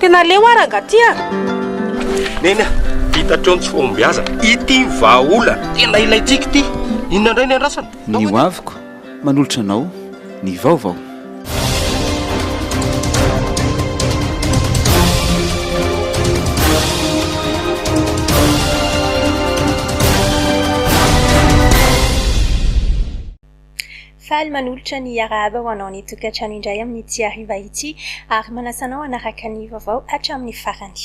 tena leo arangatia nena hitatro tsy fombiaza ity vaolana tena ilaitsika ity inona indray ny andrasana ny hoaviko manolotra anao ny vaovao faly manolotra ny arahaba ho anao ny tokantrano indray amin'ny tsy hariva ity ary manasanao anaraka ny vaovao hatramin'ny farany.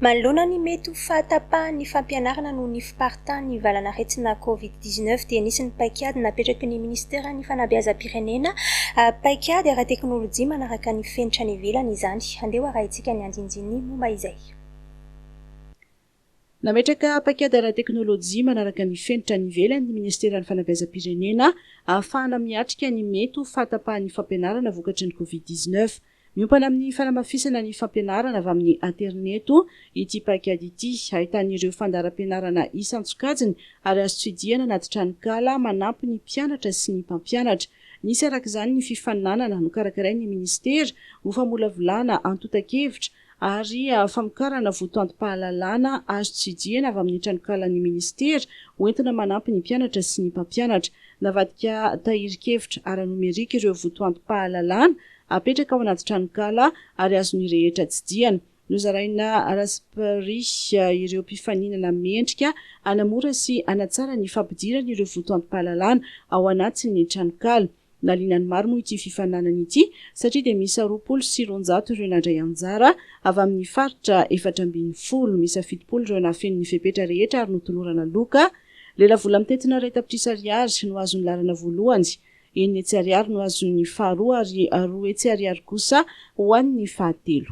Manoloana ny mety ho fahatapahan'ny fampianarana noho ny fiparitahan'ny valanaretina COVID-19 dia nisy ny paikady napetraky ny ministera ny fanabeazam-pirenena paikady ara-teknôlôjia manaraka ny fenitra ny ivelany izany. Andeha arahintsika ny andinjiny momba izay. Nametraka paikady ara-teknôlôjia manaraka ny fenitra ny ivelany ny ministera ny fanabeazam-pirenena ahafahana miatrika ny mety ho fahatapahan'ny fampianarana vokatry ny COVID-19. Miompana amin'ny fanamafisana ny fampianarana avy amin'ny interneto ity paikady ity, ahitan'ireo fandaharam-pianarana isan-tsokajiny ary azo tsidihana anaty tranokala manampy ny mpianatra sy ny mpampianatra. Nisy arak'izany ny fifaninanana nokarakaray ny ministera ho famolavolana antotan-kevitra ary famokarana votoantom-pahalalana azo tsidihana avy amin'ny tranokalan'ny ministera hoentina manampy ny mpianatra sy ny mpampianatra. Navadika tahirin-kevitra ara-nomerika ireo votoantom-pahalalana apetraka ao anaty tranokala ary azo ny rehetra tsidihana. Nozaraina raspari ireo mpifaninana mendrika anamora sy anatsara ny fampidirana ireo votoantom-pahalalana ao anatin'ny tranokala. Nalinany maro moa ity fifaninanana ity satria dia misy 20 ireo nandray anjara avy amin'ny faritra 470 misy 70 ireo nafen'ny fepetra rehetra ary notolorana loka. Lela vola mitetina ray tapitrisa ariary no azon'ny larana voalohany, enina hetsy ariary no azon'ny faharoa ary 2 hetsy ariary kosa ho an'ny fahatelo.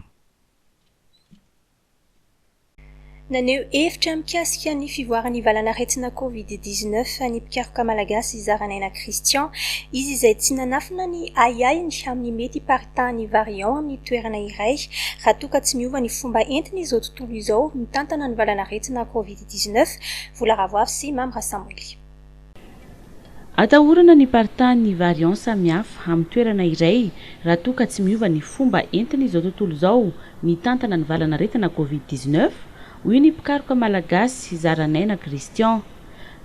Naneo hevitra mikasika ny fivoarany valanaretina COVID-19 ny mpikaroka malagasy Zaranaina Christian, izy izay tsy nanafina ny aiainy amin'ny mety hiparitahan'ny variant amin'ny toerana iray raha toa ka tsy miova ny fomba entina izao tontolo izao mitantana ny valanaretina COVID-19. Vola Ravoavy sy Mamra Samoly. Atahorana ny paritahan'ny variant samihafa amin'ny toerana iray raha toa ka tsy miova ny fomba entina izao tontolo izao mitantana ny valanaretina COVID-19. Hoy ny mpikaroka malagasy Zaranaina Christian,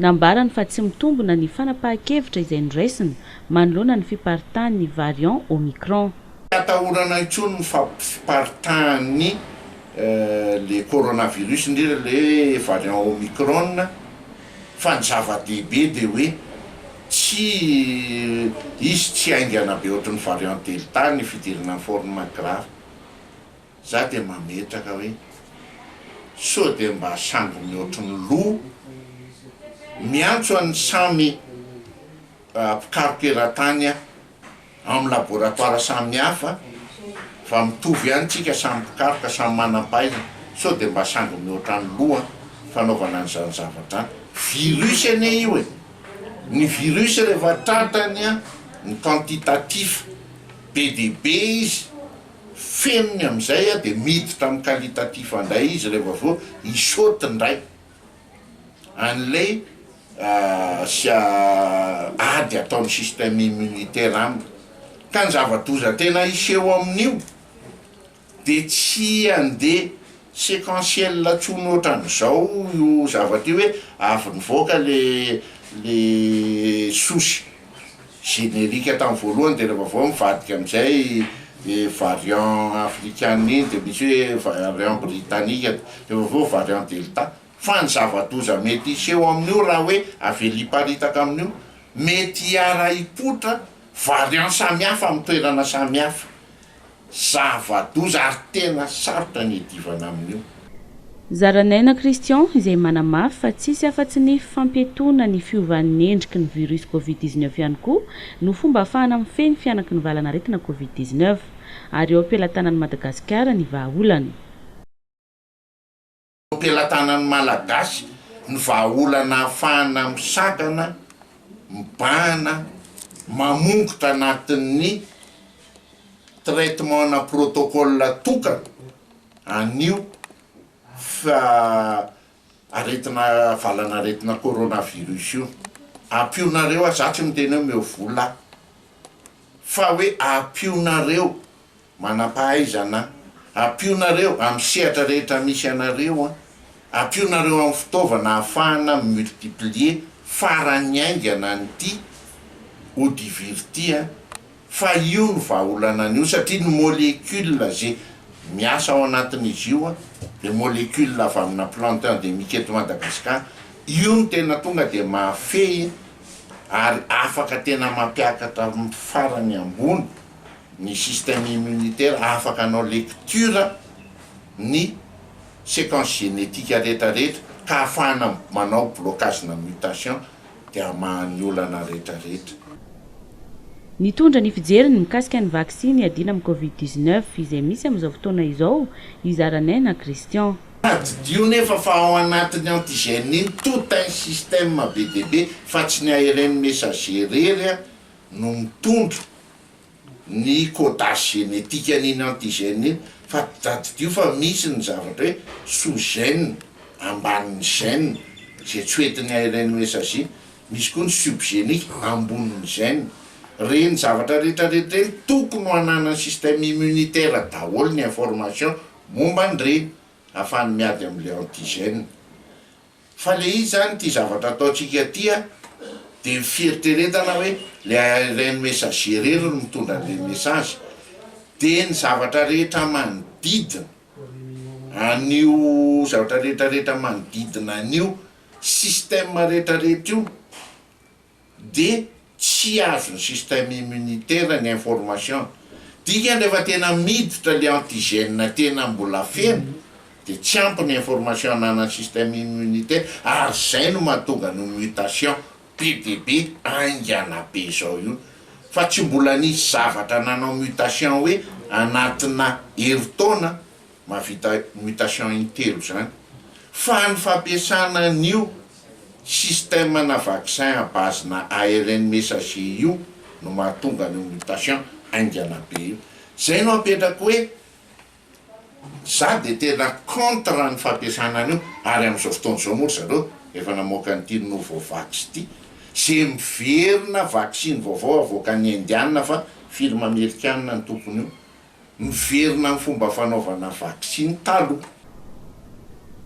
nambarany fa tsy mitombona ny fanapahan-kevitra izay niraisiny manoloana ny fiparitahan'ny variant Omicron. Atahorana intsony ny fiparitahan'ny le coronavirus indrindra le variant Omicron fa ny zava-dehibe dia hoe izy tsy aingana be ohatry ny variant Delta ny fidirana forme grave. Za dia mametraka hoe so dia mba sambo mihoatry ny loha miantso an'ny samy mpikaroka eran-tany amin'ny laboratoire samy hafa fa mitovy ihany tsika samy mpikaroka samy manam-pahaizana, so dia mba sambo mihoatra ny loha fanaovana an'izany zavatra any. Virus ane io ny virus rehefa tratany ny quantitatif be dia be izy fenony amin'izay dia miditra amin'ny qualitatif andray izy rehefa vo isoty ndray an'ilay ady ataon'ny système immunitaire aminy. Ka ny zava-doza tena iseho amin'io dia tsy andeha séquentiel latsony ohatran'izao io zavatra io hoe avy nivoaka le sosy générique tamin'ny voalohany dia rehefa vo mivadika amin'izay variant africaine dia misy hoe variant britannique rehefa vo variant delta. Fa ny zava-doza mety iseho amin'io raha hoe aveliparitaka amin'io mety hiara hipotra variant samihafa amin'ny toerana samihafa. Zava-doza ary tena sarotra ny hidivana amin'io. Zaranaina Christian izay manamafy fa tsisy afa-tsy ny fampietona ny fiovan'ny endriky ny virus COVID-19 ihany koa no fomba ahafahana mifehy ny fianaky ny valanaretina COVID-19 ary eo ampelantanan'i Madagasikara ny vahaolany. Ampelantanan'ny Malagasy ny vahaolana ahafahana misakana, mibahana, mamongotra anatin'ny traitement na protocole tokana anio fa aretina valanaretina coronavirus io. Ampionareo aza tsy miteny hoe meo vola fa hoe ampionareo manampahaizana ampionareo amin'ny sehatra rehetra misy anareo a ampionareo amin'ny fitaovana ahafahana multiplier farany aingana nyity odivirtia fa io no vahaolana an'io satria ny molécule zay miasa ao anatin'izy io a de molécule avy amina plante endémique eto Madagasikara io no tena tonga de mahafehy ary afaka tena mampiakatra amin'ny farany ambony ny système immunitaire afaka anao lecture ny séquence génétique rehetrarehetra ka ahafahana manao blocage na mutation de amahany olana rehetrarehetra. Nitondra ny fijeriny mikasika ny vaksiny adina amin'ny Covid-19 izay misy amin'izao fotoana izao Izaranena Christian. Dio nefa fa ao anatin'ny antigène iny tout un système be de be fa tsy ny ARN messager rery no mitondra ny codage génétique an'iny antigène iny fa dio fa misy ny zavatra hoe sous-gène ambanin'ny gène zay tsy hoentin'ny ARN messager misy koa ny subgénique ambonin'ny gène reny zavatra rehetrarehetra eny tokony ho ananany système immunitaire daholo ny information momba an'ireny afahany miady amin'le antigène fa le izy zany ty zavatra ataontsika tia de fieritreretana hoe le ARN messager rery no mitondra le message de ny zavatra rehetra manodidina an'io zavatra rehetrarehetra manodidina an'io système rehetrarehetra io de tsy azo ny système immunitaire ny information dika rehefa tena miditra le antigène tena mbola feno de tsy ampy ny information ananany système immunitaire ary zay no mahatonga no mutation be de be aingana be zao io fa tsy mbola nisy zavatra nanao mutation hoe anatina heritaona mahavita mutation intelo zany fa ny fampiasana an'io système na vaccin à base na ARN messager io no mahatonga ny mutation aingana be io zay no apetrako hoe za de tena contre ny fampiasana an'io ary amin'izao fotoana zao moa zareo efa namoaka an'ity nouveau vax ty zay miverina vaccine vaovao avoaka ny indiana fa film américaine ny tompony io miverina ny fomba fanaovana vaccine taloha.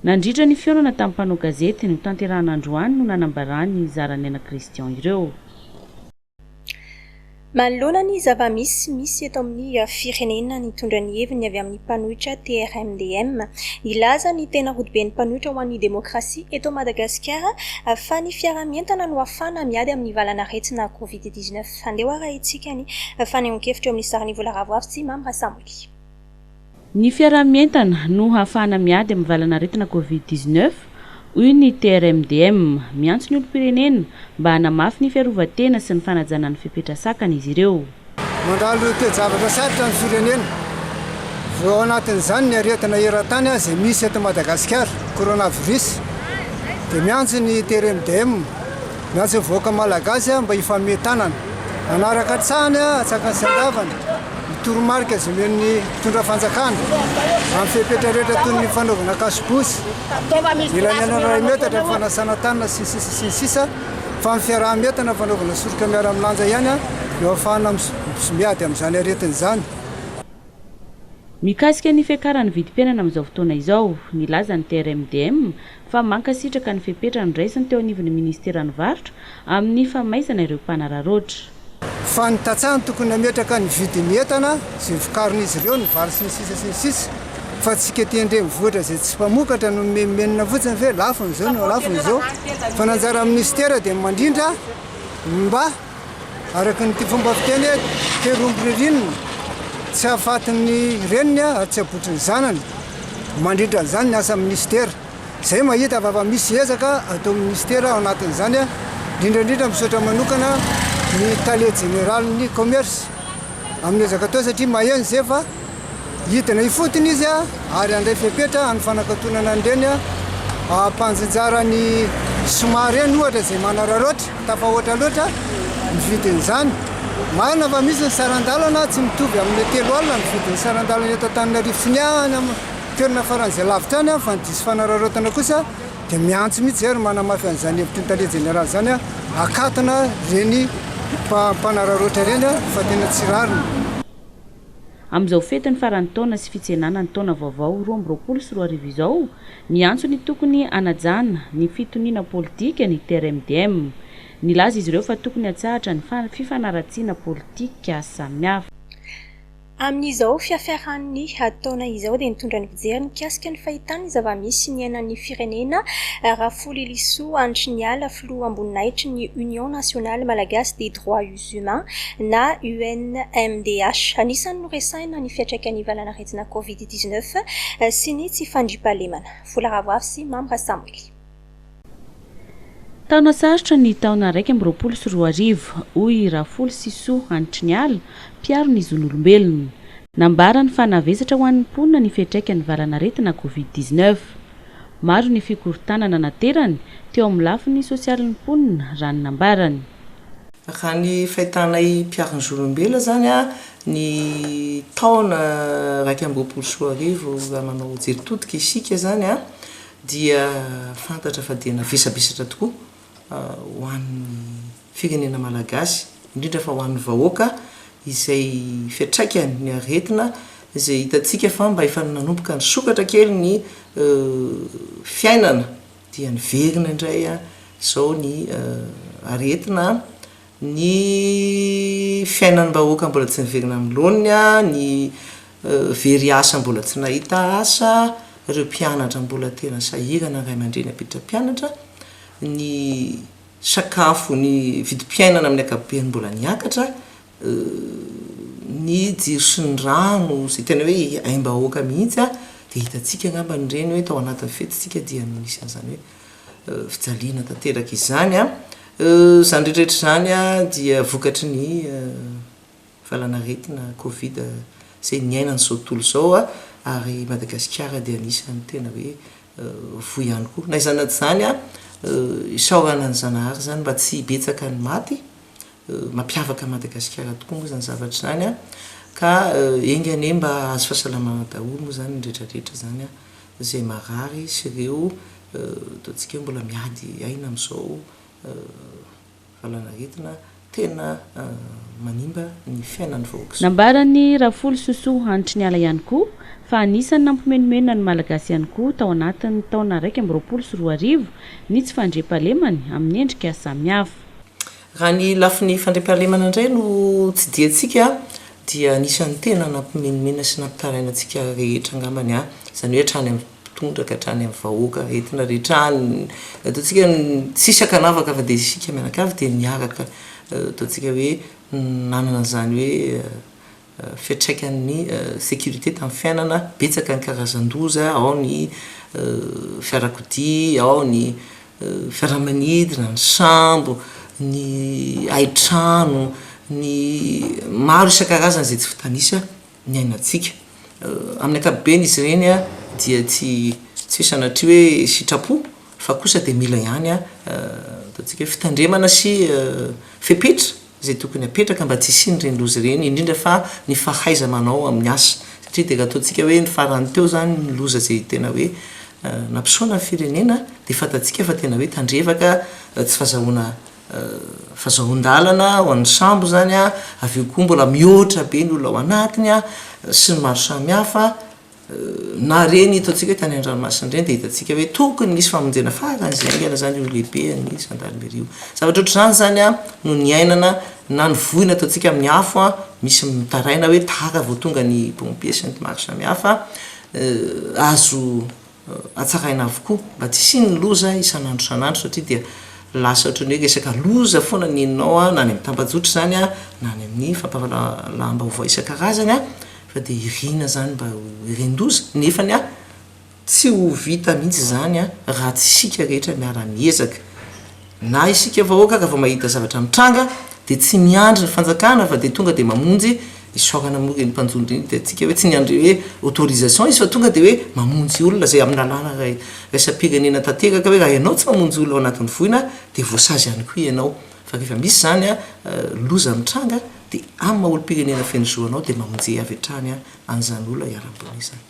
Nandritra ny fionana tamin'ny mpanao gazety no tanterahana androany no nanambarany Zaranena Christian ireo. Manoloana ny zava-misy eto amin'ny firenena nitondra ny heviny avy amin'ny mpanohitra TRMDM ilaza ny tena rodoben'ny mpanohitra ho an'ny demokrasia eto Madagasikara fa ny fiaramientana no afana miady amin'ny valana aretina Covid-19 andeha raha itsika ny fanehoan-kevitra amin'ny sarany vola ravoavy sy Mamra Samoly. Ny fiaramientana no hafana miady amin'ny valana aretina Covid-19 hoy ny TRMDM miantso ny olom-pirenena mba hanamafy ny fiarovan-tena sy ny fanajana ny fipetrasakana izy ireo. Mandalo toe-javatra sarotra ny firenena vao anatin'izany ny aretina eran-tany izay misy eto Madagasikara coronavirus dia miantso ny TRMDM miantso voaka malagasy mba hifametanana anaraka tsahany atsaka sandavana toromarika zomen'ny mpitondra fanjakana amin'ny fepetra rehetra toy ny fanaovana kasibosy ilana ray metatra fanasana tanana sisa fa ny fiaraha-metana fanaovana soroka miara milanja ihany eo ahafahana miady amin'izany aretina izany. Mikasika ny fiakarany vidim-piainana amin'izao fotoana izao nilaza ny TRMDM fa mankasitraka ny fepetra ny raisiny teo anivon'ny ministeran'ny varotra amin'ny famaizana ireo mpanararoatra. Fa ny tatsahany tokony ametraka ny vidiny entana izay vokarin'izy ireo ny vary sy ny sisa fa tsika tendre mivoatra izay tsy mpamokatra no menina fotsiny fe lafin'izao no lafin'izao fa nanjara ministera dia mandrindra mba araka ny fomba fiteny terombririnina tsy ahafatin'ny reniny ary tsy abotriny zanany mandrindra zany ny asa ministera zay mahita fa misy ezaka atao ministera ao anatin'izany indrindrandrindra misaotra manokana ny tale général ny commerce amin'ny ezaka atao satria maheno zay fa hitina ifotiny izy ary andray fepetra any fanakatonana an'ireny ampanjinjara ny somary eny ohatra zay manararoatra tafahoatra loatra ny vidin'izany marina fa misy ny sarandalana tsy mitovy amin'ny telo alina ny vidin'ny sarandalana eto Antananarivo sy ny any toerana faran'izay lavitra any fa ny disy fanararotana kosa dia miantso mihitsy zay ry manamafy an'izany hevitry ny tale général zany akatona reny mpanararoatra reny fa tena tsy rariny. amin'izao fetiny farany taona sy fitsenana ny taona vaovao 2024 izao miantso ny tokony anajana ny fitoniana politika ny TRMDM. Nilaza izy ireo fa tokony hatsahatra ny fifanaratsiana politika samihafa. Amin'izao fiafiaran'ny ataona izao dia nitondra ny fijery mikasika ny fahitany zava-misy ny ainan'ny firenena Rafoly Liso Andriniala filoha amboninahitry ny Union Nationale Malagasy des Droits Humains na UNMDH. Anisan'ny noresaina ny fiantraikany valanaretina COVID-19 sy ny tsy fandriampahalemana. Vola Ravoafy sy Mamra Samuel. Taona sarotra ny taona 2024 hoy Rafoly Siso Andriniala mpiaro ny zon'olombelona. Nambara ny fanavesatra ho an'ny mponina ny fiantraikany valanaretina COVID-19. Maro ny fikorontanana naterany teo amin'ny lafiny sosialin'ny mponina raha ny nambarany. Raha ny fahitanay mpiaro ny zon'olombelona zany ny taona 2024 manao jeritodika isika zany dia fantatra fa dia navesabesatra tokoa ho an'ny firenena malagasy, indrindra fa ho an'ny vahoaka izay fiantraikany ny aretina izay hitantsika fa mba efa nanomboka ny sokatra kely ny fiainana dia niverina indray zao ny aretina ny fiainan'ny vahoaka mbola tsy niverina amin'ny laoniny ny very asa mbola tsy nahita asa, ireo mpianatra mbola tena sahirana ray aman-dreny apiditra mpianatra, ny sakafo ny vidim-piainana amin'ny ankapobeny mbola niakatra, ny jiro sy ny rano izay tena hoe aim-bahoaka mihitsy dia hitantsika angamba ny reny hoe tao anatin'ny fetintsika dia nisy an'izany hoe fijaliana tanteraka izany zany rehetrarehetra zany dia vokatry ny valanaretina Covid izay niainany zao tontolo zao ary Madagasikara dia anisan'ny tena hoe voy ihany koa na izanaty zany isaorana ny zanahary zany mba tsy betsaka ny maty mampiavaka Madagasikara tokoa moa zany zavatra zany ka engane mba azo fahasalamana daholo moa zany ny rehetrarehetra zany izay marary sy ireo ataontsika mbola miady aina amin'izao valanaretina tena manimba ny fiainan'ny vahoaka. Nambarany Rafoly Siso Andriniala ihany koa fa anisan'ny nampimenomenona ny malagasy ihany koa tao anatin'ny taona 2024 ny tsy fandriampahalemany amin'ny endrika samihafa. Raha ny lafiny fandriampahalemana indray no tsy diantsika dia anisan'ny tena nampimenomenona sy nampitaraina antsika rehetra angambany izany hoe hatrany amin'ny mpitondra ka hatrany amin'ny vahoaka rehetina rehetrany ataontsika tsisy akanavaka fa dia isika mianakavy dia niaraka ataontsika hoe nanana zany hoe fiantraikan'ny sécurité tamin'ny fiainana betsaka ny karazan-doza ao ny fiarakodia ao ny fiaramanidina ny sambo ny aitrano ny maro isan-karazana izay tsy fitanisa ny ainatsika amin'ny ankapobeny izy ireny dia tsy sanatria hoe sitrapo fa kosa dia mila ihany ataontsika hoe fitandremana sy fepetra izay tokony apetraka mba tsy hisian'ireny loza ireny indrindra fa ny fahaiza manao amin'ny asa satria dia ataontsika hoe ny farany teo zany ny loza izay tena hoe nampisaona ny firenena dia fantatsika fa tena hoe tandrevaka tsy fahazahoan-dalana ho an'ny sambo zany avy eo koa mbola mihoatra be ny olona ao anatiny sy ny maro samihafa na reny ataontsika hoe tany an-dranomasina ireny dia hitantsika hoe tokony nisy famonjena faran'izay aingana zany io lehibe ny gendarmerie zavatra ohatr'izany zany no ny ainana na ny voina ataontsika amin'ny afo misy mitaraina hoe tahaka vao tonga ny pompier sy ny maro samihafa azo atsaraina avokoa mba tsy hisiany loza isan'andro san'andro satria dia lasa ohatrany hoe resaka loza foana ninao na ny amin'ny tambajotra zany na ny amin'ny fampahalam-baovao isan-karazany fa dia irina zany mba irendoza nefany tsy ho vita mihitsy zany raha tsy isika rehetra miara-miezaka na isika vahoaka ka vao mahita zavatra mitranga dia tsy miandry ny fanjakana fa dia tonga dia mamonjy isorana moa reny mpanjony reny dia atsika hoe tsy niandry hoe autorisation izy fa tonga dia hoe mamonjy olona zay amin'ny lalàna raisam-pirenena tanteraka hoe raha ianao tsy mamonjy olona ao anatin'ny voina dia voasazy ihany koa ianao fa rehefa misy zany loza mitranga dia amin'ny maha-olo-pirenena fenozoanao dia mamonjy avy hatrany an'izany olona iarambony izany.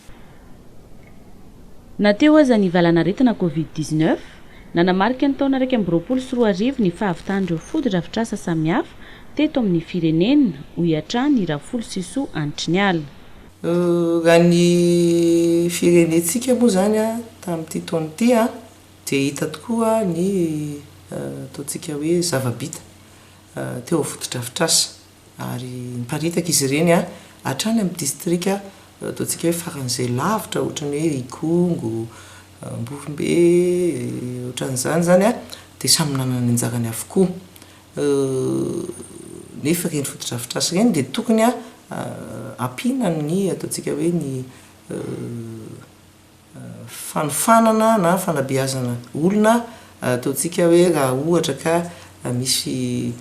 Nateo aza ny valanaretina COVID-19 nanamarika ny taona 2024 ny fahavitan'ireo foto-drafitr'asa samihafa teto amin'ny firenena ho hiatrany Rafoly Siso Andriniala. raha ny firenentsika moa zany a tamin'ity taony ity a de hita tokoa ny ataontsika hoe zavabita teo avotodrafitrasa ary miparitaka izy ireny a hatrany amin'ny distrika ataontsika hoe faran'izay lavitra ohatrany hoe Ikongo, Mbovimbe ohatran'izany zany a de samy nanana ny anjarany avokoa nefa reny fotodrafitrasa reny de tokony a ampinany ataontsika hoe ny fanofanana na fanabeazana olona ataontsika hoe raha ohatra ka misy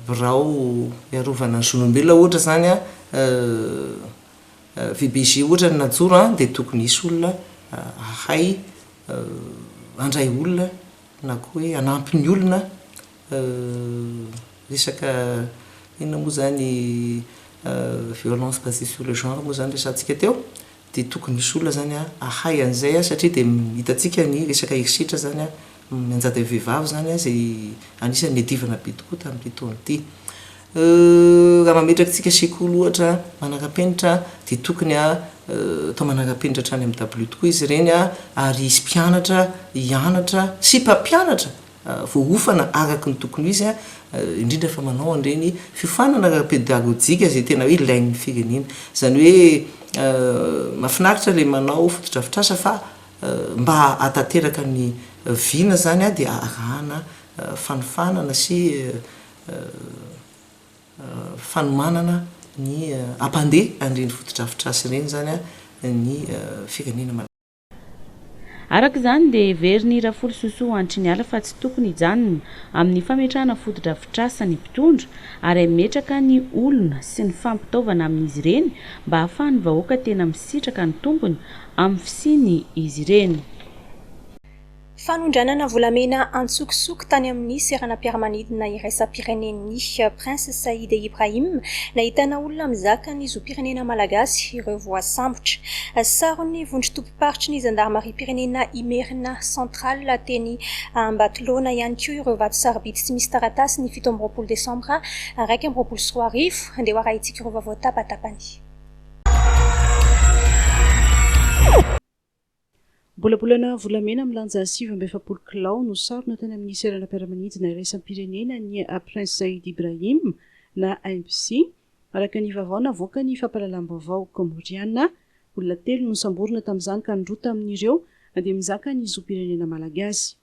birao iarovana ny zon'olombelona ohatra zany a VBG ohatra ny najoro de tokony isy olona ahay andray olona na koa hoe anampy ny olona resaka inona moa zany violence basée sur le genre moa zany resantsika teo de tokony misy olona zany a ahay an'izay a satria de hitatsika ny resaka heritritra zany a mianjady vehivavy zany a zay anisan'ny edivana be tokoa tamin'ity taony ity raha mametraky tsika sekoly ohatra manara-penitra de tokony a atao manara-penitra hatrany amin'ny W tokoa izy ireny a ary isy mpianatra hianatra sy mpampianatra voaofana araky ny tokony izy a indrindra fa manao an'ireny fiofanana ara-pédagogique zay tena hoe ilain'ny firenena zany hoe mahafinaritra le manao fotodrafitrasa fa mba atateraka ny vina zany a de arahana fanofanana sy fanomanana ny ampandeha an'ireny fotodrafitrasa ireny zany a ny firenena araka izany dia veriny Rafolo Sosoa antry ny ala fa tsy tokony hijanona amin'ny fametrahana fotodrafitrasa ny mpitondra ary ametraka ny olona sy ny fampitaovana amin'izy ireny mba hahafahan'ny vahoaka tena misitraka ny tompony amin'ny fisiny izy ireny. Fanondranana volamena antsokosoko tany amin'ny seranam-piaramanidina iraisam-pirenen'ny Prince Saïd Ibrahim nahitana olona mizaka ny zo-pirenena malagasy ireo voasambotra. Sarony vondrotompo-paritry ny zandarmarie-pirenena Imerina Central teny Ambatolaona ihany koa ireo vato sarobidy tsy misy taratasy ny 17 Desambra 2024 andeha hoarahitsika ireo vaovao tapatapany. Bolabolana volamena milanja 7 kilao no sarona tany amin'ny seranam-piaramanidina iraisam-pirenena ny Prince Saïd Ibrahim na AMPC araka ny vaovao navoaka ny fampahalalam-baovao Komoriana olona 3 no samborina tamin'izany ka nirota amin'ireo dia mizaka ny zo-pirenena malagasy.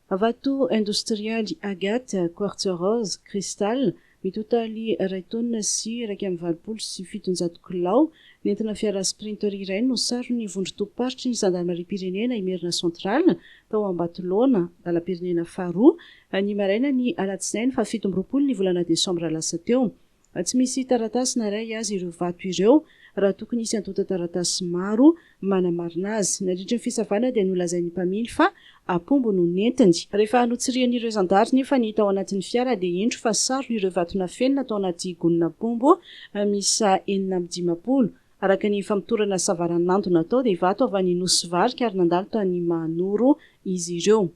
Vato industrialy Agathe, quartz rose, cristal mitotaly 2 tonnes sy 1,7 kilao nentina fiara sprinter iray no sarony vondrotompo-paritry ny zandarmarie-pirenena Imerina Central tao Ambatolaona lalam-pirenena faharoa ny maraina ny alatsinainy fa 17 ny volana Desambra lasa teo. Tsy misy taratasy naray azy ireo vato ireo raha tokony isy antota taratasy maro manamarina azy. Nandritra ny fisavana dia nolazain'ny mpamily fa apombo no nentiny. Rehefa anotsirian'ireo zandary nefa ny hita ao anatin'ny fiara dia endro fa sarony ireo vato nafenina tao anaty gonina pombo misa 450 araka ny famitorana savaranando natao dia vato avy any Nosy Varika ary nandalo tany Manoro izy ireo.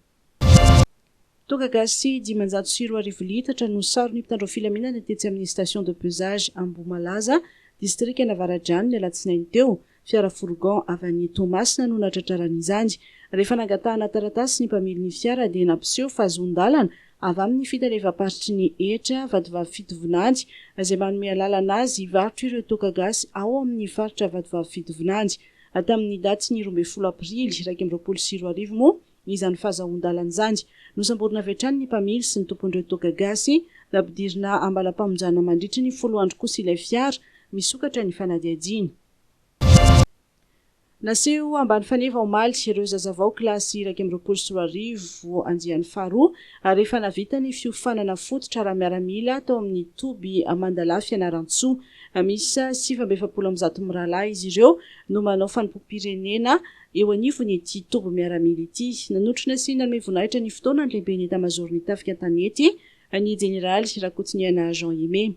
Toka gasy 540 litatra no sarony mpitandro filaminana tetsy amin'ny station de pesage Ambomalaza distrika Navaradrano ny alatsinainy teo. Fiara fourgon avy any Tomasina no natratraran'izany. Rehefa nangatahana taratasy ny mpamily ny fiara dia nampiseho fa zondalana avy amin'ny fitalevaparitry ny etra vadivavy fitovinandy izay manome alalana azy varotro ireo toka gasy ao amin'ny faritra vadivavy fitovinandy. Tamin'ny daty ny 12 aprily 2024 moa izany fahazahondalana izany nosamborina avy hatrany ny mpamily sy ny tompon'ireo toka gasy nampidirina ambala-pamonjana mandritra ny 10 andro kosa ilay fiara misokatra ny fanadiadiana. Naseho ambany faneva omaly ireo zazavao kilasy 2024 andiany faharoa rehefa navita ny fiofanana fototra raha miaramila tao amin'ny toby Mandala Fianarantsoa. Misy 770 mirahalahy izy ireo no manao fanompoam-pirenena eo anivony ity toby miaramila ity. Nanotrona sy nanome voninahitra ny fotoana ny lehibe ny etamajorony tafika an-tanety ny jeneraly Rakotsiniana Jean Yeme.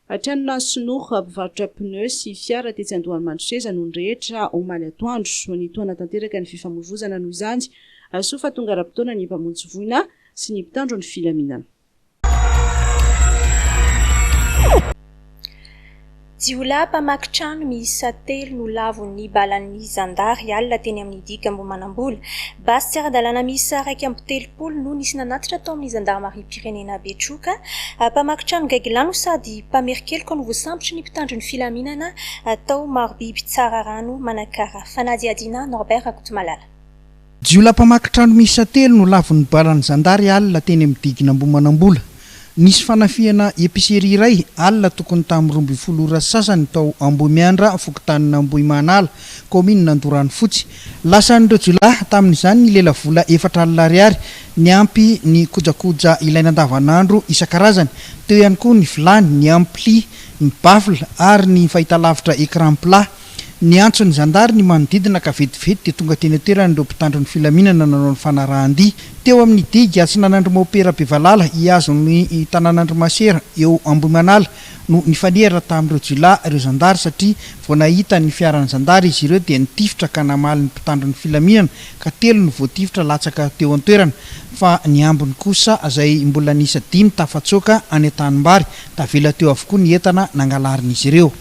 Atranona sinoa mpivarotra pneu sy fiara tetsy Andohanimandroseza no nrehetra omaly atoandro ny toana tanteraka ny fifamoivoizana noho izany sofa tonga ra-potoana ny mpamonjy voina sy ny mpitandro ny filaminana. Jiolahy mpamaky trano miisa 3 no lavon'ny balan'ny zandary alina teny amin'ny diga Ambohimanambola. Basy tsy ara-dalàna miisa 2.30 no nisy nanatitra tao amin'ny zandarmarie-pirenena Betroka. Mpamaky trano Gaigilano sady mpamerikeloka no voasambotra ny mpitandro ny filaminana tao maro biby tsara rano manakara. Fanadiadiana Norbert Akotomalala. Jiolahy mpamaky trano miisa 3 no lavon'ny balan'ny zandary alina teny amin'ny diga Ambohimanambola. Nisy fanafiana episerie iray alina tokony tamin'ny 12 sasany tao Ambohimiandra fokotanina Ambohimanala commune Andorano Fotsy. Lasan'ireo jiolahy tamin'izany ny lela vola 4 alina ariary ny ampy ny kojakoja ilaina andavanandro isan-karazany, teo ihany koa ny vilany, ny ampli, ny bafle ary ny fahitalavitra écran plat. Ny antson'ny zandary ny manodidina ka vetivety dia tonga teny toerana ireo mpitandro ny filaminana nanao ny fanarahan-dia. Teo amin'ny diga sy nanandro maopera Bevalala hiazo ny tanànandro masera eo Ambohimanala no nifanera tamin'ireo jiolahy ireo zandary satria vao nahita ny fiaran'ny zandary izy ireo dia nitifitra ka namaly ny mpitandro ny filaminana ka 3 no voatifitra latsaka teo an-toerana, fa ny ambiny kosa izay mbola nisa 5 tafatsoaka any an-tanimbary tavela teo avokoa ny entana nangalarin'izy ireo.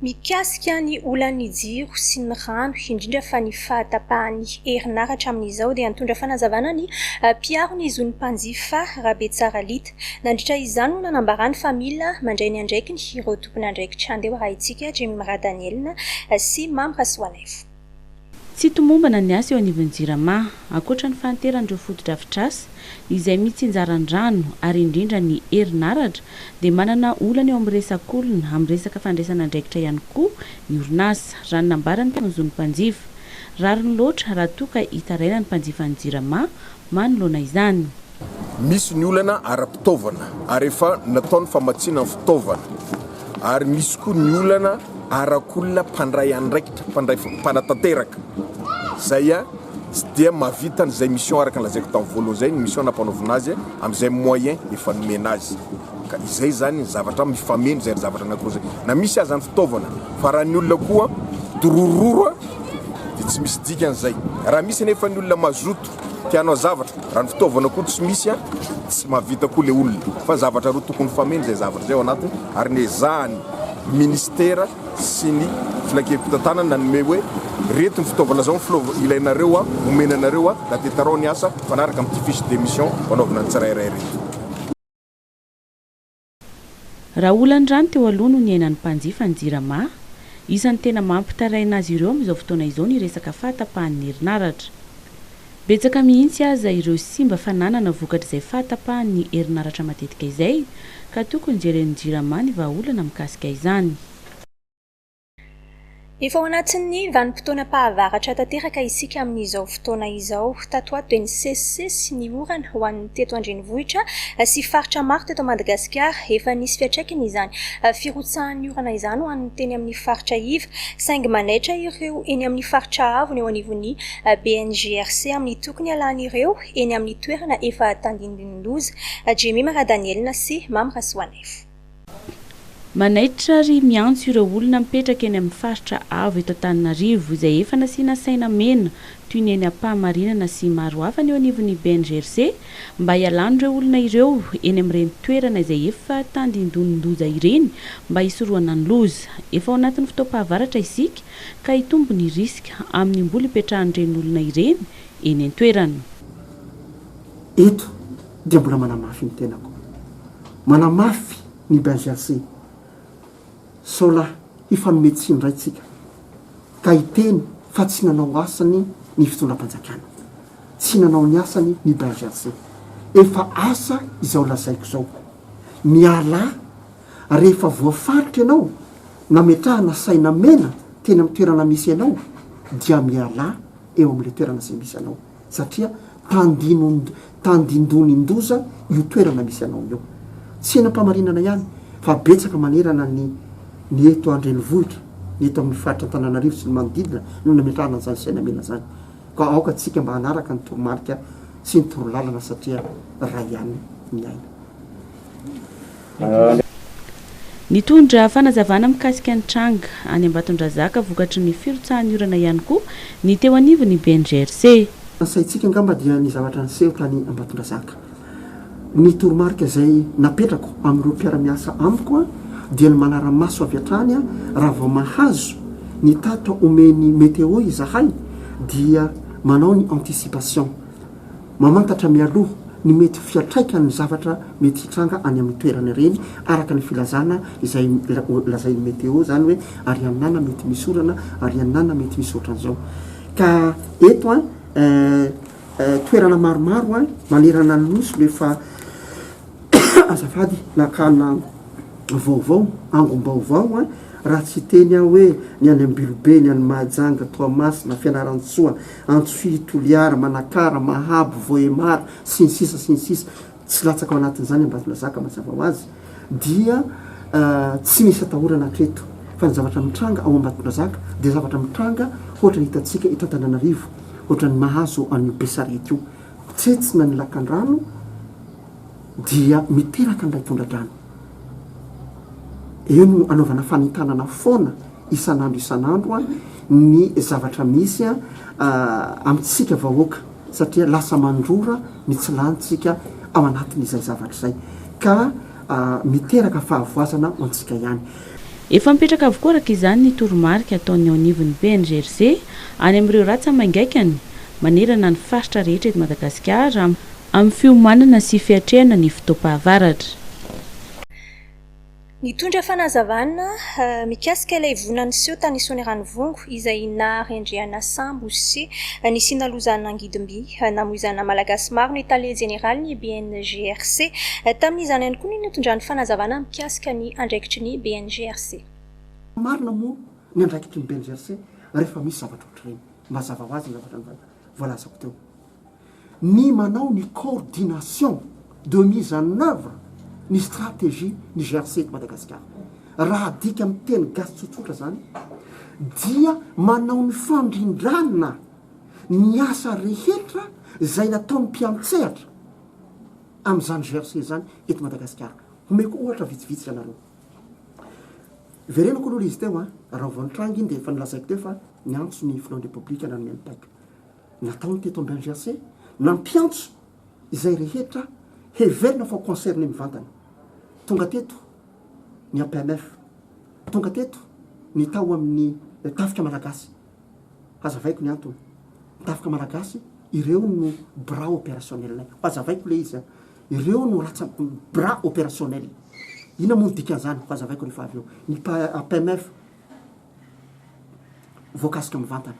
Mikasika ny olan'ny jiro sy ny rano indrindra fa ny fahatapahany herinaratra amin'izao dia nitondra fanazavana ny mpiaro ny zon'ny mpanjifa Rabetsaralita. Nandritra izany no nanambarany familya mandray ny andraikiny ireo tompony andraikitra andeha raha itsika Jemmy Mara Danielina sy Mamy Rasoanaifo. Tsy tomombana ny asa eo anivon'ny jirama ankoatra ny fanteran'ireo foto-drafitrasa izay mitsinjarany rano ary indrindra ny herinaratra dia manana olana eo amin'ny resak'olona amin'ny resaka fandraisana andraikitra ihany koa ny orinasa. Rano nambarany mpanzon'ny mpanjifa rariny loatra raha toa ka hitaraina ny mpanjifa ny jirama manoloana izany. Misy ny olana ara-pitaovana ary efa nataony famatsiana ny fitaovana ary misy koa ny olana arak'olona mpandray andraikitra mpanatanteraka zay tsy dia mahavita n'izay mission araka lazaiko tamin'ny voalohany zay ny mission nampanaovina azy amin'izay moyen efa nomena azy ka izay zany ny zavatra mifameno zay zavatra anankiroa zay na misy aza ny fitaovana fa raha ny olona koa dorororo dia tsy misy dikan'izay. Raha misy nefa ny olona mazoto tianao zavatra raha ny fitaovana koa tsy misy tsy mahavita koa le olona fa zavatra roa tokony fameno zay zavatra zay ao anatiny ary ny ezahany ministera sy ny filakem-pitantanana nanome hoe reto ny fitaovana zao ilainareo omenanareo da tetarao ny asa fanaraka amin'ny fiche d'émission fanaovana ny tsirairay reto. Raha olany rano teo aloha no ny ainan'ny mpanjifa ny jirama, isan'ny tena mampitaraina azy ireo amin'izao fotoana izao ny resaka fahatapahan'ny herinaratra. Betsaka mihitsy aza ireo simba fananana vokatra izay fahatapahan'ny herinaratra matetika izay ka tokony jeren'ny jirama ny vahaolana mikasika izany. Efa ao anatin'ny vanim-potoana pahavaratra tanteraka isika amin'izao fotoana izao, tatoato dia ny sesisesy ny orana ho an'ny teto andrenivohitra sy faritra maro teto Madagasikara efa nisy fiantraikany izany. Firotsahan'ny orana izany ho an'ny teny amin'ny faritra Iva, saingy manaitra ireo eny amin'ny faritra Avony eo anivon'ny BNGRC amin'ny tokony alahan'ireo eny amin'ny toerana efa tandindinin-doza. Jemmy Mara Danielina sy Mamy Rasoanaifo. Manaitra ry miantso ireo olona mipetraka eny amin'ny faritra Avo eto Antananarivo izay efa nasiana saina mena toy ny eny Ampahamarinana sy maro hafa ny eo anivon'ny BNGRC mba hialan'ireo olona ireo eny amin'ireny toerana izay efa tandindon-doza ireny mba hisorohana ny loza. Efa ao anatin'ny fotoam-pahavaratra isika ka hitombo ny riska amin'ny mbola hipetrahan'ireny olona ireny eny an-toerana. Eto dia mbola manamafy ny tenako, manamafy ny BNGRC sola hifanometsiny raitsika ka hiteny fa tsy nanao asany ny fitondram-panjakana, tsy nanao ny asany ny BNGRC. Efa asa izao lazaiko zao miala rehefa voafaritra ianao nametrahana saina mena teny amin'ny toerana misy ianao dia miala eo amin'le toerana izay misy ianao satria tandindonyn-doza io toerana misy ianao eo. Tsy enam-pamarinana ihany fa betsaka manerana ny eto andrenivohitra, ny eto amin'ny faritra Antananarivo sy ny manodidina no nametrahana an'izany saina mena zany. Ka aoka tsika mba hanaraka ny toromarika sy ny torolalana satria raha ihany ny aina. Nitondra fanazavana mikasika ny tranga any Ambatondrazaka vokatry ny firotsahan'ny orana ihany koa ny teo anivon'ny BNGRC. Saitsika angamba dia ny zavatra niseho tany Ambatondrazaka. Ny toromarika izay napetrako amin'ireo mpiara-miasa amiko dia ny manara-maso avy atrany a raha vao mahazo ny tatra omeny météo izahay dia manao ny anticipation mamantatra mialoha ny mety fiatraika ny zavatra mety hitranga any amin'ny toerana ireny araka ny filazana izay lazainy météo zany hoe ary aminana mety misy orana ary aminana mety misy ohatran'izao ka eto a toerana maromaro a manerana ny nosy rehefa azafady nakana vaovao angom-baovao a raha tsy teny aho hoe ny any ambilobe ny any mahajanga toamasina fianaran-tsoa antsofi toliara manakara mahabo voemara sinsisa sinsisa tsy latsaka ao anatin'izany ambatonazaka mazava ho azy dia tsy misy atahorana treto fa ny zavatra mitranga ao ambatonazaka dia zavatra mitranga ohatra ny hitatsika eto Antananarivo ohatra ny mahazo any Besarety io tsetsina ny lakan-drano dia miteraka ndray tondradrano eo no anaovana fanitanana foana isan'andro a ny zavatra misy a amintsika vahoaka satria lasa mandrora ny tsy lanitsika ao anatin'izay zavatra izay ka miteraka fahavoazana ho antsika ihany efa mipetraka avokoa araka izany ny toromarika ataony ao anivon'ny PNGRC any amin'ireo ratsa mangaikany manerana ny faritra rehetra eto Madagasikara amin'ny fiomanana sy fiatrehana ny fotoam-pahavaratra. Nitondra fanazavana mikasika ilay vonany seo tany Soany Ranovongo izay narendrehana sambo sy nisinalozana angidimby namoizana malagasy maro ny État général ny BNGRC tamin'izany ihany koa ny nitondrany fanazavana mikasika ny andraikitry ny BNGRC. Marina moa ny andraikitry ny BNGRC rehefa misy zavatra ohatr'ireny mazava ho azy ny zavatra voalazako teo ny manao ny coordination de mise en œuvre ny stratégie ny GRC eto Madagasikara raha dika amin'ny teny gasy tsotsotra zany dia manao ny fandrindrana ny asa rehetra izay nataon'ny mpiantsehatra amin'izany GRC zany eto Madagasikara homeko ohatra vitsivitsy ianareo verenako aloha izy teo a raha voanitranga iny dia efa nilazaiko teo fa niantso ny front république na ny mianitaika nataony teto amin'ny GRC nampiantso izay rehetra heverina fa concerné mivantana tonga teto ny APMF tonga teto ny tao amin'ny tafika malagasy hazavaiko ny antony tafika malagasy ireo no bras opérationnel hazavaiko le izy ireo no ratsa bras opérationnel ina moa dikan'izany hazavaiko rehefa avy eo ny APMF voakasika mivantana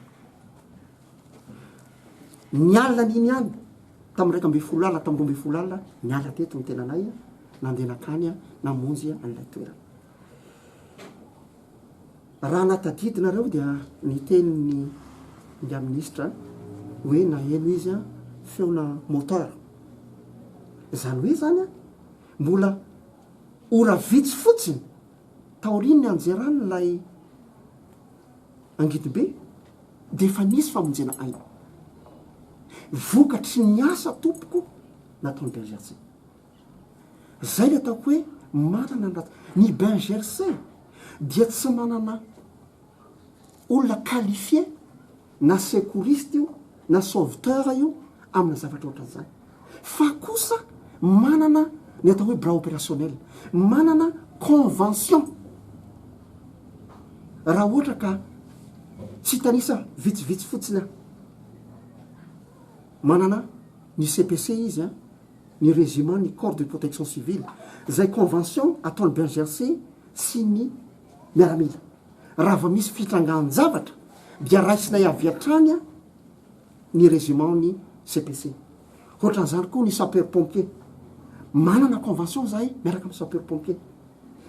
ny alina n'iny ihany tamin'ny raika amby folo alina tamin'ny roa amby folo alina ny ala teto ny tenanay nandeha nakany namonjy an'ilay toerana raha natadidinareo dia ny tenyny nga ministra hoe naheno izy a feona moteur zany hoe zany a mbola ora vitsy fotsiny taoriny ny anjerany lay angidibe dia efa nisy famonjena aina vokatry ny asa tompoko nataony BNGRC zay le ataoko hoe manana ndrata ny BNGRC dia tsy manana olona qualifié na secouriste io na sauveteur io amina zavatra ohatran'izany fa kosa manana ny atao hoe bras opérationnel manana convention raha ohatra ka tsy hitanisa vitsivitsy fotsiny manana ny CPC izy a ny régiment ny corps de protection civile zay convention ataony BNGRC sy ny miaramila raha va misy fitrangan-javatra dia raisinay avy atrany a ny régiment ny CPC ohatran'izany koa ny sapeur pompier manana convention zay miaraka amin'ny sapeur pompier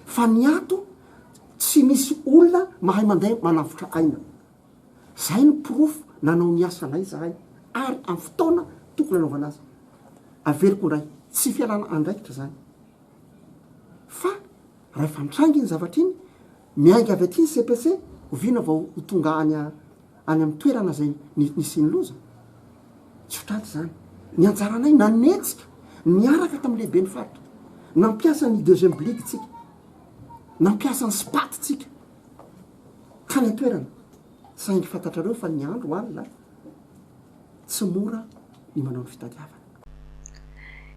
fa ny ato tsy misy olona mahay mandeha manavotra aina zay ny proof nanao ny asanay zahay ary amin'ny fotoana tokony anaovana azy averiko ndray tsy fialana andraikitra zany fa rehefa nitranga iny zavatra iny miainga avy aty ny CPC ovina vao ho tonga any amin'ny toerana zay nisy ny loza tsy otraty zany ny anjaranay nanetsika niaraka tamin'ny lehibe ny faritra nampiasa ny deuxième bligue tsika nampiasa ny spaty tsika tany an-toerana saingy fantatrareo fa ny andro alina tsy mora ny manao ny fitadiavana.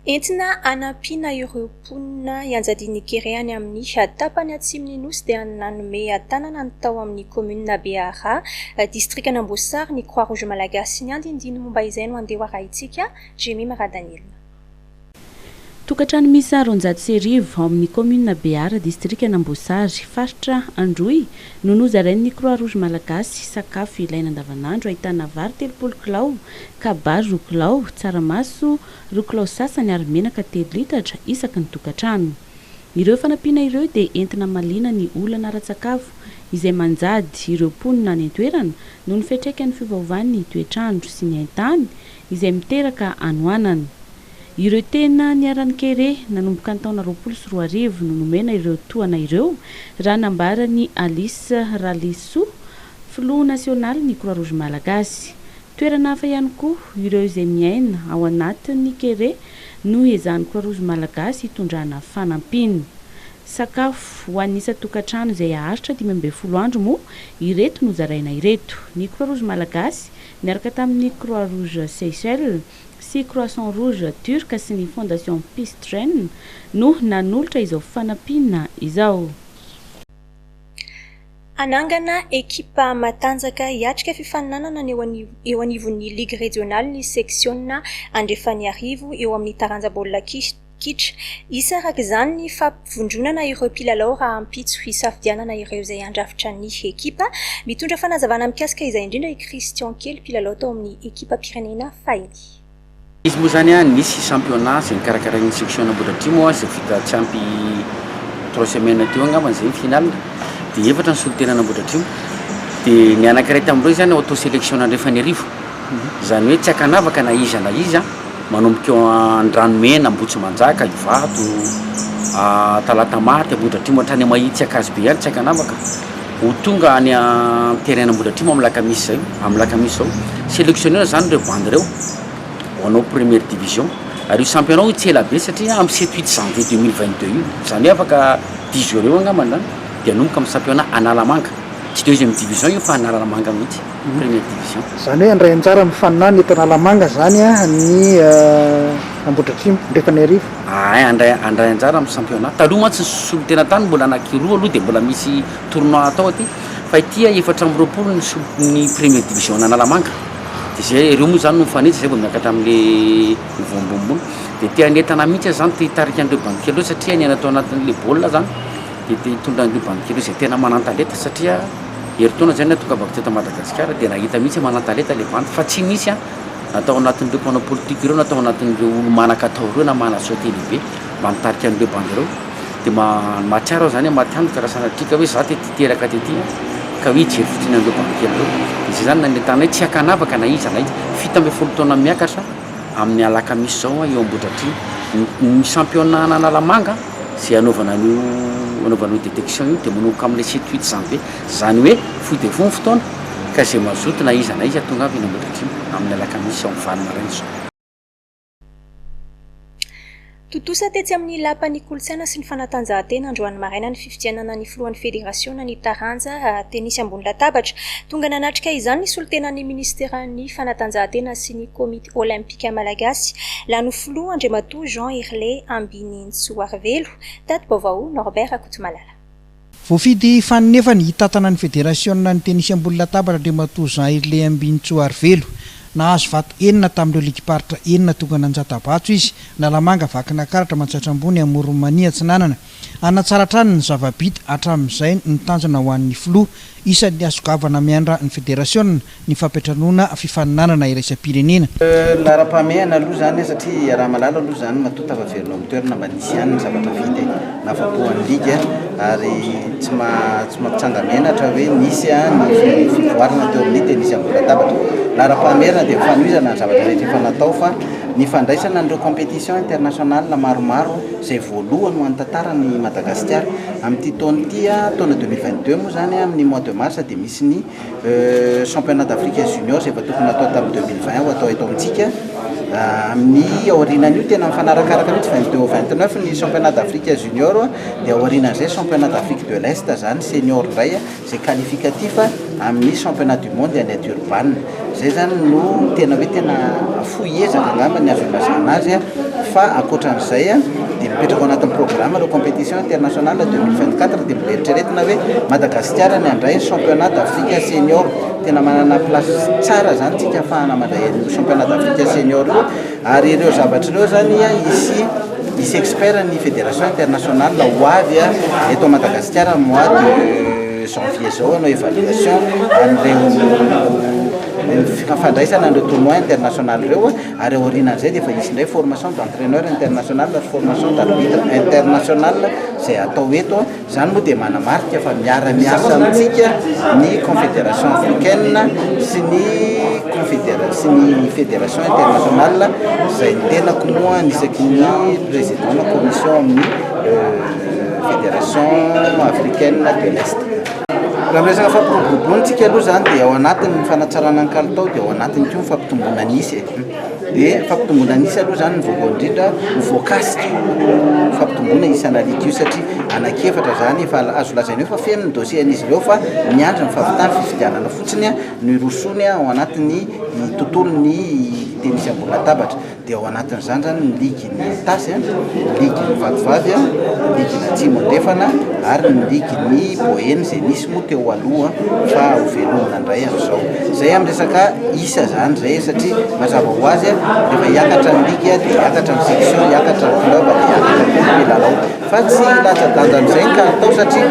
entina anampiana ireo mponina ianjadian'ny Nigériany amin'ny tapany atsimon'ny nosy dia nanome tanana ny tao amin'ny commune Beara district Nambosary ny Croix Rouge Malagasy ny andindiny momba izay no andeha ho arahintsika Jimmy Maradaniel. Tokatrano misy 490 ao amin'ny commune Beara district Nambosary faritra Androy no nozarain'ny Croix Rouge Malagasy sakafo ilaina andavanandro ahitana vary 30 kilao, kabary 2 kilao, tsaramaso 2 kilao sasany ary menaka 3 litatra isaky ny tokatrano. Ireo fanampiana ireo dia entina malina ny olana ara-tsakafo izay manjady ireo mponina any an-toerana no ny fiantraikan'ny fiovaovan'ny toetrandro sy ny haintany izay miteraka anoanana. Ireo tena niarany kere nanomboka ny taona 2024 no nomena ireo toana ireo raha nambarany Alice Ralisso, filoha nasionaly ny Croix Rouge Malagasy. Toerana hafa ihany koa ireo izay miaina ao anatin'ny kere no ezahany Croix Rouge Malagasy hitondrana fanampiny. Sakafo ho an'isa tokatrano izay aharitra 12 andro moa ireto no zaraina ireto. Ny Croix Rouge Malagasy miaraka tamin'ny Croix Rouge Seychelles sy Croissant Rouge Turc sy ny Fondation Pistren no nanolotra izao fanampina izao. Anangana ekipa matanjaka hiatrika fifaninanana eo anivon'ny Ligue régionale ny section Andrefaniarivo eo amin'ny taranja baolina kitra. Isaraka izany ny fampivondronana ireo mpilalao raha ampitso hisafidianana ireo izay andrafitra ny ekipa. Mitondra fanazavana mikasika izay indrindra i Christian Kely mpilalao tao amin'ny ekipa pirenena fahiny. Izy moa zany nisy championnat zay nikarakarain'ny section Ambohidratrimo zay vita champi 3 semaines teo angamba zay final dia efatra ny solotena Ambohidratrimo dia ny anankiray tamin'ireo zany auto sélection Andrefaniarivo zany hoe tsy akanavaka na iza manomboka eo Andranomena, Ambohitsimanjaka, Ivato, Talatamarty, Ambohidratrimo hatrany Mahitsy Akazobe ihany tsy akanavaka ho tonga any terrain Ambohidratrimo amin'ny lakamisy zao sélectionneur zany ireo bandy reo hoanao première division ary io championnat io tsy ela be satria amin'ny 7-8 janvier 2022 io zany hoe afaka 10 jours eo angambany zany dia hanomboka amin'ny championnat Analamanga tsy deuxième division io fa Analamanga mihitsy première division. Zany hoe andray anjara mifaninana eto Analamanga zany ny Ambohidratrimo Andrefaniarivo. Andray anjara amin'ny championnat taloha mantsy solotena tany mbola anakiroa aloha dia mbola misy tournoi atao aty fa ity 420 ny première division Analamanga. Zay ireo moa zany no mifanitsy zay vao miakatra amin'le mivombombono dia tia anetana mihitsy zany tia hitarika an'ireo bandikely satria ny anatao anatin'le baolina zany dia tia hitondra an'ireo bandikely zay tena manan-talenta satria heritaona zany natokavako teto Madagasikara dia nahita mihitsy manan-talenta le bandy fa tsy nisy natao anatin'ireo mpanao politika ireo natao anatin'ireo olo manan-katao ireo na mana-soa lehibe mba nitarika an'ireo bandy ireo dia mahatsiaro zany matiandoka raha sanatrika hoe za teraka tety ka hoe jery fotsiny an'ireo bandikely ireo izay zany nanetana hoe tsy akanavaka na iza fito amby folo taona miakatra amin'ny alakamisy zao eo Ambohidratrimo ny championnat Analamanga zay anaovana détection io dia manomboka amin'le 7-8 janvier zany hoe foy dia foy ny fotoana ka zay mazoto na iza tonga avy ny Ambohidratrimo amin'ny alakamisy ao amin'ny valo maraina zao. Totosa tetsy amin'ny lapan'ny kolontsaina sy ny fanatanjahantena androany maraina ny fifidianana ny filohan'ny federasiona ny taranja tenisy ambony latabatra. Tonga nanatrika izany ny solotenan'ny ministeran'ny fanatanjahantena sy ny komite olympique malagasy lano filoha Andriamatoa Jean Irley Ambininsoarvelo tato baovao Norbert Akotomalala. Voafidy fanefa ny hitatana ny federasiona ny tenisy ambony latabatra Andriamatoa Jean Irley Ambininsoarvelo nahazo vato enina tamin'ireo ligiparitra enina tonga nanjatabatso izy nalamanga vakina karatra mantsatra ambony amoromania tsinanana anatsaratrany ny zavabita hatramin'izay ny tanjona ho an'ny filoha isan'ny asogavana miandra ny federasiona ny fampiatranona fifaninanana iraisam-pirenena. Lara-pameana aloha zany satria raha malala aloha zany matota fa velona amin'ny toerana mba nisy ihany ny zavatra vita nafapohan'ny liga ary tsy mampitsanga menatra hoe nisy ny fivoarana teo amin'ny tenisy ambony latabatra. Lara-pameana dia fanoizana ny zavatra rehetra efa natao fa ny fandraisana an'ireo compétition internationale maromaro zay voalohany ho antantarany Madagasikara amin'ity taona ity taona 2022 moa zany amin'ny mois de mars dia misy ny championnat d'Afrique junior zay efa tokony atao tamin'ny 2020 ho atao eto amintsika amin'ny aorinan'io tena mifanarakaraka mihitsy 22-29 ny championnat d'Afrique junior dia aorinan'izay championnat d'Afrique de l'Est zany senior indray zay qualificatif amin'ny championnat du monde any Durban. Zay zany no tena hoe tena foiezaka angamba ny azo ilazana azy fa akoatran'izay a dia mipetraka ao anatin'ny programme reo compétition internationale 2024 dia mileritreretina hoe Madagasikara ny andray championnat d'Afrique senior tena manana place tsara zany tsika afahana mandray championnat d'Afrique senior io ary ireo zavatra ireo zany a isy expert ny fédération internationale ho avy a eto Madagasikara mois de janvier zao anao évaluation an'ireo fandraisana an'ireo tournoi international reo ary aorinan'izay dia efa isy indray formation d'entraîneur international formation d'arbitre international zay atao eto zany moa dia manamarika fa miara-miasa amintsika ny confédération africaine sy ny fédération internationale zay ny tenako moa anisaky ny président na commission amin'ny fédération africaine de l'Est. Raha miresaka fampiroboroboantsika aloha zany dia ao anatin'ny fanatsarana ny kalitao dia ao anatin'ny ko fampitombona nisy dia fampitombona nisy aloha zany ny voalohany indrindra ho voakasika fampitombona isana ligue io satria anakefatra zany efa azo lazaina hoe fa feno ny dossier an'izy ireo fa miandry ny fahavitany fifidianana fotsiny ny rosony ao anatin'ny tontolony tenisy ambony latabatra dia ao anatin'izany zany ny ligue ny tasy ligue ny vadivavy ligue ny atsimo andrefana ary ny ligue ny boheny zay nisy moa teo aloha fa ho velomina indray amin'izao zay amin'ny resaka isa zany zay satria mazava ho azy rehefa hiakatra ny ligue dia hiakatra ny section hiakatra ny club dia hiakatra ny milalao fa tsy latsa-danja amin'izay ny kalitao satria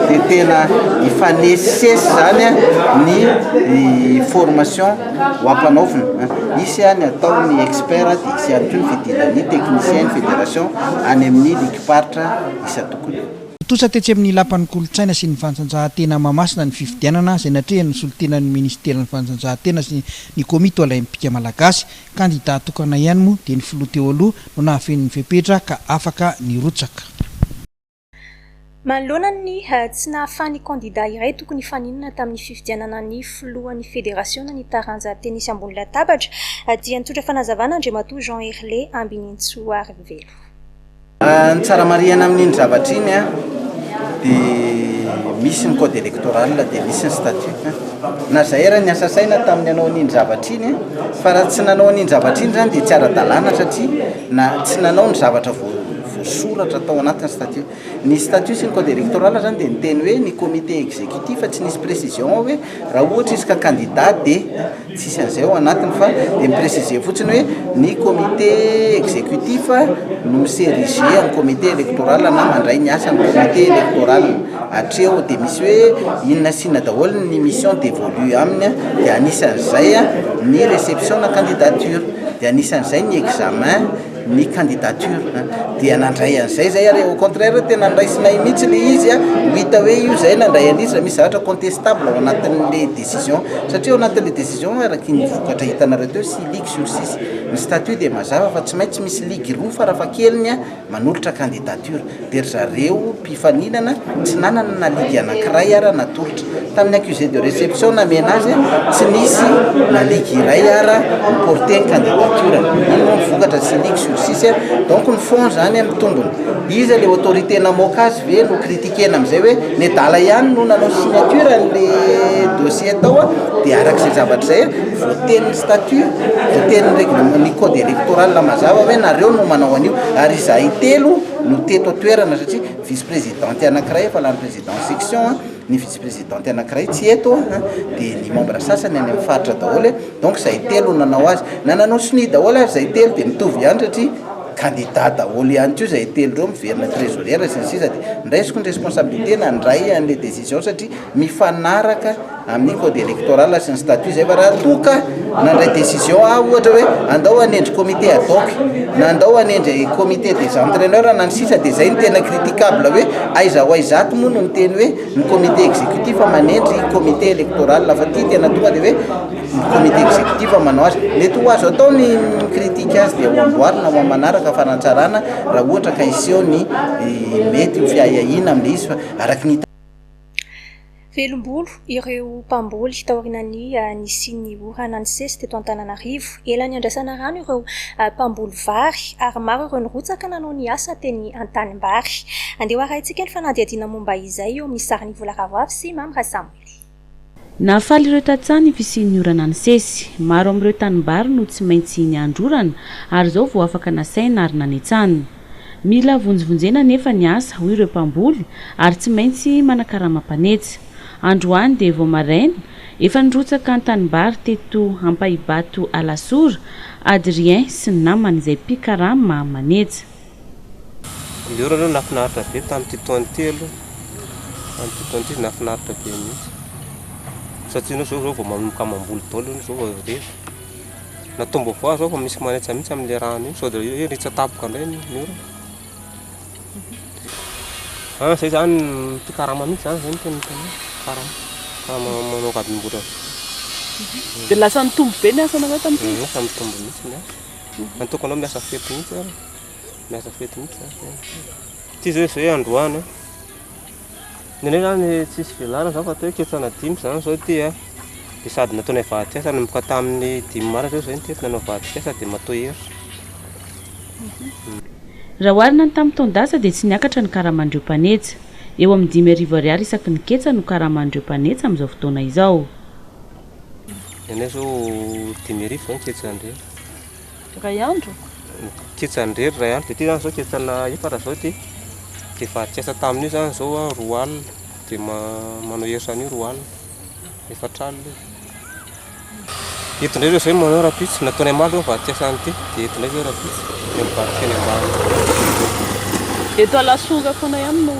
dia tena ifanesisesy zany ny formation ho ampanaovina isy ny atao ny expert dia isy any ko ny fidinany technicien ny fédération any amin'ny ligue partre isa tokony tosa tetsy amin'ny lapan'ny kolotsaina sy ny fansanjahantena mamasina ny fifidianana zay natreha ny solitenan'ny ministera ny fansanjahantena sy ny komite olympique malagasy candidat tokana ihany moa dia ny filoha teo aloha no nahafen'ny fepetra ka afaka nirotsaka. Manoloana ny tsy nahafahan'ny candidat iray tokony hifaninana tamin'ny fifidianana ny filohan'ny fédération ny taranja tenisy ambony latabatra dia nitondra fanazavana Andriamatoa Jean Herle Ambinintsy Arivelo. Ny tsara marihana amin'iny zavatra iny dia misy ny code électoral dia misy ny statut na zay raha ny asa saina tamin'ny anao an'iny zavatra iny fa raha tsy nanao an'iny zavatra iny zany dia tsy ara-dalàna satria na tsy nanao ny zavatra voasoratra tao anatin'ny statut ny statut sy ny code électoral zany dia niteny hoe ny comité exécutif fa tsy nisy précision hoe raha ohatra izy ka candidat dia tsisy an'izay ao anatiny fa dia mipréciser fotsiny hoe ny comité exécutif no miserige amin'ny comité électoral na mandray ny asa amin'ny comité électoral hatreo dia misy hoe inona sina daholo ny mission dévolue aminy dia anisan'izay ny réception na candidature dia anisan'izay ny examen ny candidature dia nandray an'izay zay ary au contraire tena ndraisinay mihitsy le izy ho hita hoe io zay nandray an'izy raha misy zavatra contestable ao anatin'le décision satria ao anatin'le décision araky ny vokatra hitanareo teo sy ligue sur 6 ny statut dia mazava fa tsy maintsy misy ligue roa farafahakeliny manolotra candidature dia zareo mpifaninana tsy nanana na ligue anankiray ara natolotra tamin'ny accusé de réception namena azy tsy nisy na ligue iray ara miporte ny candidature ino moa mivokatra sy ligue sur 6 donc ny fond zany amin'ny tombony izy le autorité namoaka azy ve no critiquena amin'izay hoe ny dala ihany no nanao signature n'le dossier tao dia arak'izay zavatra zay voatenin'ny statut voatenin'ny règlement ny code électoral mazava hoe nareo no manao an'io ary izahay telo no teto atoerana satria vice présidente anankiray efa lany président section ny vice présidente anankiray tsy eto dia ny membre sasany any amin'ny faritra daholo donc zay telo nanao azy na nanao soni daholo azy zay telo dia mitovy ihany satria candidat daholo ihany ko zay telo reo miverina trésorière sy ny sisa dia ndraisiko ny responsabilité nandray an'le décision satria mifanaraka amin'ny code électoral sy ny statut zay fa raha toka nandray décision ohatra hoe andao anendry comité ad hoc na andao anendry comité des entraîneurs na ny sisa dia zay ny tena critiquable hoe aiza ho aizato moa no miteny hoe ny comité exécutif manendry comité électoral fa ty tena tonga dia hoe ny comité exécutif manao azy mety ho azo atao ny critique azy dia ho amboarina ho manaraka fanantsarana raha ohatra ka iseho ny mety ho fiahahina amin'le izy fa araky ny Velombolo ireo mpamboly taorinany nisy ny orana ny sesy teto Antananarivo elany andrasana rano ireo mpamboly vary ary maro ireo nirotsaka nanao ny asa teny Antanimbary. Andeha ho arahintsika ny fanadihadiana momba izay eo amin'ny sarin'ny Vola Ravoavy sy Mamy Rasamuel. nafaly ireo tatsaha ny fisian'ny orana ny sesy maro amin'ireo tanimbary no tsy maintsy ny androrana ary zao vao afaka nasaina ary nanetsanina mila vonjivonjena nefa ny asa hoy ireo mpamboly ary tsy maintsy manakarama-panetsa androany dia vao maraina efa nirotsaka ny tanimbary teto Ampahibato Alasora Adrien sy ny namany izay mpikarama manetsa. Ny orana nafinaritra be tamin'ity taona telo amin'ity taona ity nafinaritra be mihitsy satria no zao vao manomboka mamboly daholo zao vao rery natombo voa zao fa misy manetsa mihitsy amin'le rano io sao dia ritsa tapoka indray ny orana zay zany mpikarama mihitsy zany zay ny tena karama manao gadimbola dia lasa nitombo be ny asanareo tamin'ity lasa mitombo mihitsy ny asa tokony miasa fety mihitsy ary miasa fety mihitsy ty zay zay androany nene zany tsisy velana zao fa teo ketsana dimy zany zao ty dia sady nataony vahatiasa nomboka tamin'ny dimy marina zao zay nytety nanao vahatiasa dia matoa hery raha oharina ny tamin'ny taondasa dia tsy niakatra ny karamandreo mpanetsa eo amin'ny 5,000 isaky ny ketsa no karamandreo mpanetsa amin'izao fotoana izao ene zao 5,000 zao ny ketsan'rery ray andro ketsan'rery ray andro dia ty zany zao ketsana efatra zao ty dia vahatiasa tamin'io zany zao 2 alina dia manao herisan'io 2 alina efatra alina eto ndray zao zay manao rapitsy nataony amaly zao vahatiasa n'ity dia eto ndray zao rapitsy dia mivaroteny ambany eto Alasora foana ihany no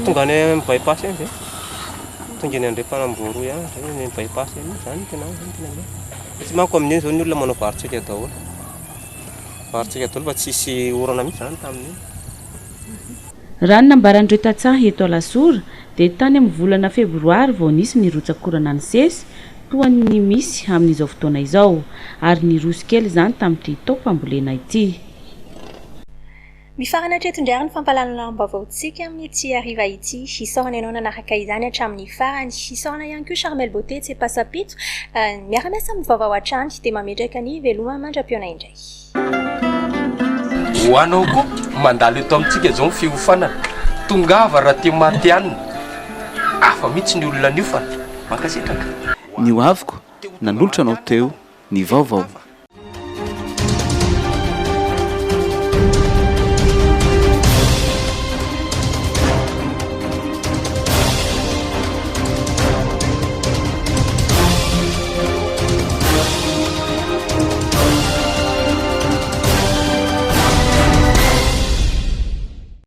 tonga any bypass ihany zay tonga ny andre mpanamboro ihany zay ny bypass ihany zany tena tsy manko amin'iny zao ny olona manao varotsika daholo fa tsisy orana mihitsy zany tamin'iny raha ny nambaran'ireo tatsaha eto Alasora dia tany amin'ny volana febroary vao nisy ny rotsakorana ny sesy toa ny misy amin'izao fotoana izao ary ny roso kely zany tamin'ity taopambolena ity. Mifarana treto-ndray ny fampalalam-baovaontsika amin'ny ity hariva ity hisorana ianao nanaraka izany hatramin'ny farany hisorana ihany koa Charmel Beauté tsy pasapito miara-miasa amin'ny vaovao hatrany dia mametraka ny veloma mandra-piona indray. Ho anao koa mandalo eto amintsika zao fihofanana tongava raha tia maty anina afa mihitsy ny olona niofana mankasitraka ny ho aviko nanolotra anao teo ny vaovao